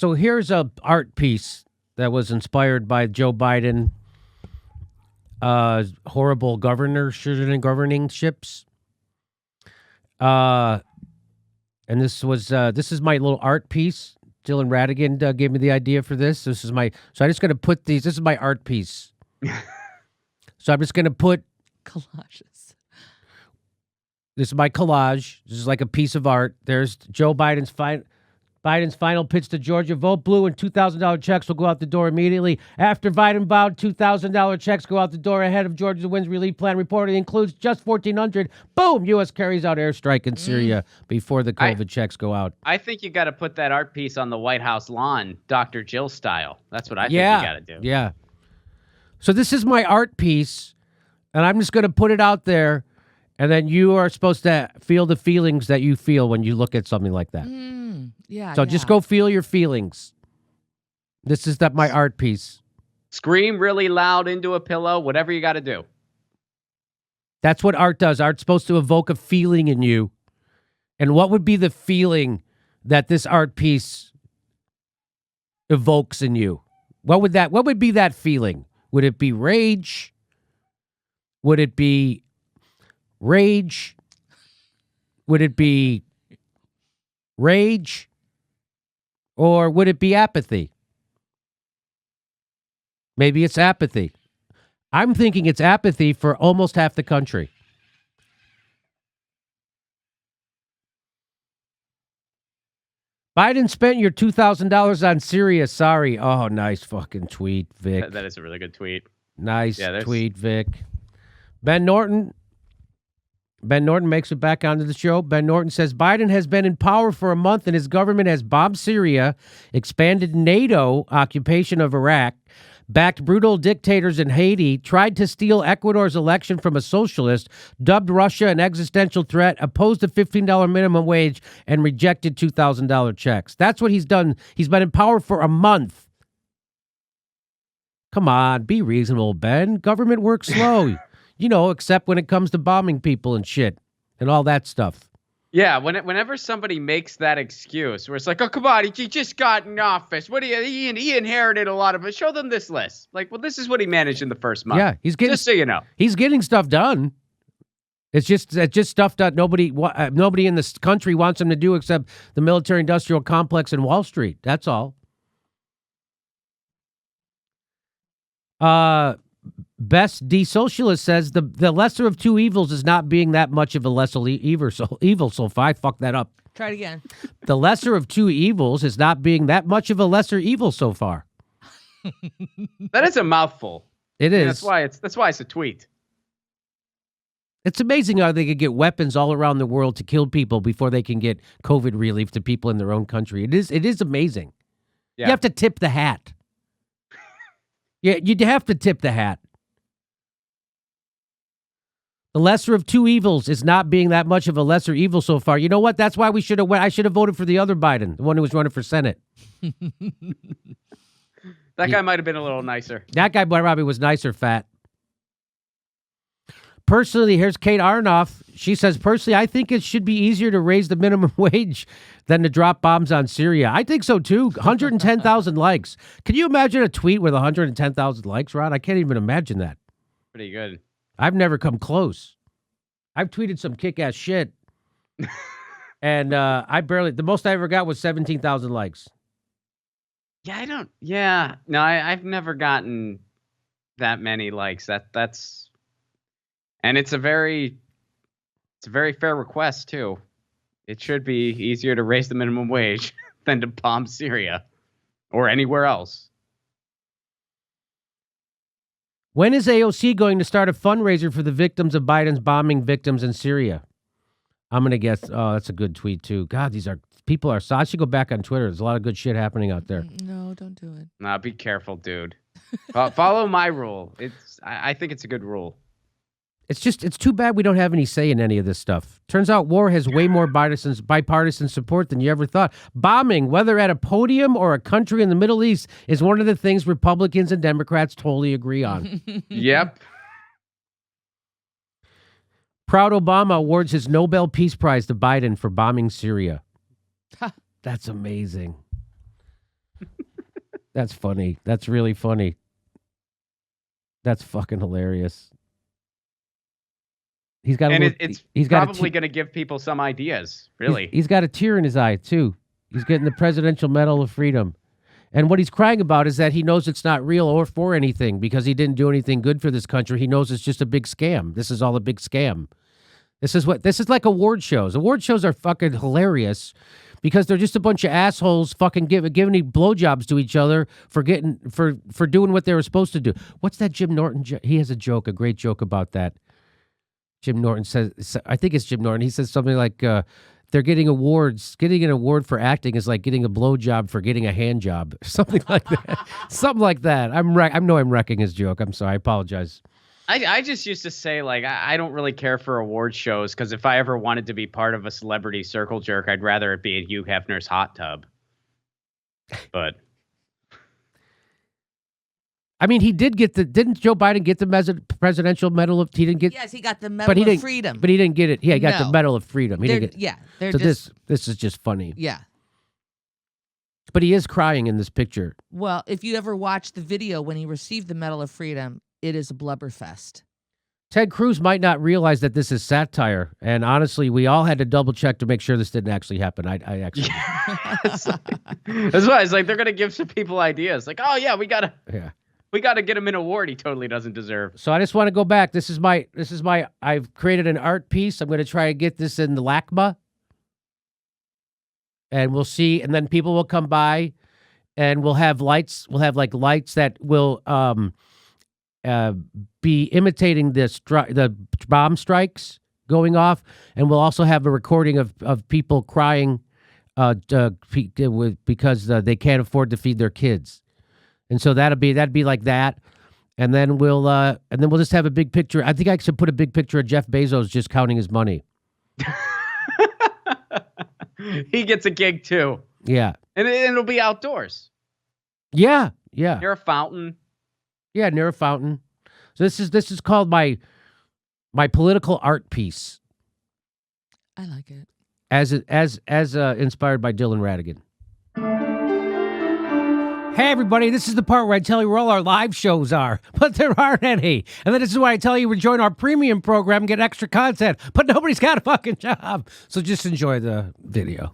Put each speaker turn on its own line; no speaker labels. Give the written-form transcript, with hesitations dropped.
So here's a art piece that was inspired by Joe Biden, horrible governorships. And this is my little art piece. Dylan Radigan gave me the idea for this. So I'm just going to put these. This is my art piece. So I'm just going to put
Collages.
This is my collage. This is like a piece of art. There's Joe Biden's final pitch to Georgia. Vote blue and $2,000 checks will go out the door immediately. After Biden vowed, $2,000 checks go out the door ahead of Georgia's wins relief plan. Reportedly includes just $1,400. Boom! U.S. carries out airstrike in Syria before the COVID checks go out.
I think you got to put that art piece on the White House lawn, Dr. Jill style. That's what I think you got to do.
Yeah. So this is my art piece, and I'm just going to put it out there, and then you are supposed to feel the feelings that you feel when you look at something like that.
Yeah.
So just go feel your feelings. This is my art piece.
Scream really loud into a pillow, whatever you got to do.
That's what art does. Art's supposed to evoke a feeling in you. And what would be the feeling that this art piece evokes in you? What would be that feeling? Would it be rage? Would it be rage? Would it be rage? Or would it be apathy? Maybe it's apathy. I'm thinking it's apathy for almost half the country. Biden spent your $2,000 on Syria. Sorry. Oh, nice fucking tweet, Vic.
That is a really good tweet.
Nice tweet, Vic. Ben Norton makes it back onto the show. Ben Norton says Biden has been in power for a month and his government has bombed Syria, expanded NATO occupation of Iraq, backed brutal dictators in Haiti, tried to steal Ecuador's election from a socialist, dubbed Russia an existential threat, opposed a $15 minimum wage, and rejected $2,000 checks. That's what he's done. He's been in power for a month. Come on, be reasonable, Ben. Government works slow. Except when it comes to bombing people and shit and all that stuff.
Yeah, whenever somebody makes that excuse where it's like, oh, come on, he just got in office. He inherited a lot of it. Show them this list. Like, well, this is what he managed in the first month.
Yeah, just so you know. He's getting stuff done. It's just stuff that nobody in this country wants him to do except the military-industrial complex in Wall Street. That's all. Best D-Socialist says the lesser of two evils is not being that much of a lesser evil so far. I fucked that up.
Try it again.
The lesser of two evils is not being that much of a lesser evil so far.
That is a mouthful.
It is.
That's why it's a tweet.
It's amazing how they could get weapons all around the world to kill people before they can get COVID relief to people in their own country. It is amazing. Yeah. You have to tip the hat. Yeah, you'd have to tip the hat. The lesser of two evils is not being that much of a lesser evil so far. You know what? That's why I should have voted for the other Biden, the one who was running for Senate.
That guy might have been a little nicer.
That guy probably was nicer, fat. Personally, here's Kate Arnoff. She says, personally, I think it should be easier to raise the minimum wage than to drop bombs on Syria. I think so, too. 110,000 likes. Can you imagine a tweet with 110,000 likes, Ron? I can't even imagine that.
Pretty good.
I've never come close. I've tweeted some kick-ass shit. And the most I ever got was 17,000 likes.
No, I've never gotten that many likes. And it's a very fair request, too. It should be easier to raise the minimum wage than to bomb Syria or anywhere else.
When is AOC going to start a fundraiser for the victims of Biden's bombing victims in Syria? I'm going to guess. Oh, that's a good tweet, too. God, people are. So I should go back on Twitter. There's a lot of good shit happening out there.
No, don't do it.
Nah, be careful, dude. Follow my rule. I think it's a good rule.
It's too bad we don't have any say in any of this stuff. Turns out war has way more bipartisan support than you ever thought. Bombing, whether at a podium or a country in the Middle East, is one of the things Republicans and Democrats totally agree on.
Yep.
Proud Obama awards his Nobel Peace Prize to Biden for bombing Syria. That's amazing. That's funny. That's really funny. That's fucking hilarious. He's got
it's probably going to give people some ideas, really.
He's got a tear in his eye, too. He's getting the Presidential Medal of Freedom. And what he's crying about is that he knows it's not real or for anything because he didn't do anything good for this country. He knows it's just a big scam. This is all a big scam. This is like award shows. Award shows are fucking hilarious because they're just a bunch of assholes fucking giving blowjobs to each other for doing what they were supposed to do. What's that Jim Norton? He has a great joke about that. Jim Norton says, I think it's Jim Norton. He says something like, they're getting awards. Getting an award for acting is like getting a blowjob for getting a hand job. Something like that. Something like that. I know I'm wrecking his joke. I'm sorry. I apologize.
I just used to say, like, I don't really care for award shows because if I ever wanted to be part of a celebrity circle jerk, I'd rather it be at Hugh Hefner's hot tub. But
I mean, didn't Joe Biden get the Presidential Medal of, he didn't get?
Yes, he got the Medal of Freedom.
But he didn't get it. Yeah, he got the Medal of Freedom. He didn't get.
Yeah,
so this is just funny.
Yeah.
But he is crying in this picture.
Well, if you ever watch the video when he received the Medal of Freedom, it is a blubber fest.
Ted Cruz might not realize that this is satire, and honestly, we all had to double check to make sure this didn't actually happen. I actually.
That's why it's like they're gonna give some people ideas. Like, oh yeah, we gotta get him an award he totally doesn't deserve.
So I just want to go back. This is my. I've created an art piece. I'm going to try and get this in the LACMA, and we'll see. And then people will come by, and we'll have lights. We'll have like lights that will be imitating the bomb strikes going off, and we'll also have a recording of people crying because they can't afford to feed their kids. And so that'd be like that, and then we'll just have a big picture. I think I should put a big picture of Jeff Bezos just counting his money.
He gets a gig too.
Yeah,
and it'll be outdoors.
Yeah.
Near a fountain.
Yeah, near a fountain. So this is called my political art piece.
I like it.
As inspired by Dylan Radigan. Hey, everybody, this is the part where I tell you where all our live shows are, but there aren't any. And then this is why I tell you to join our premium program and get extra content, but nobody's got a fucking job. So just enjoy the video.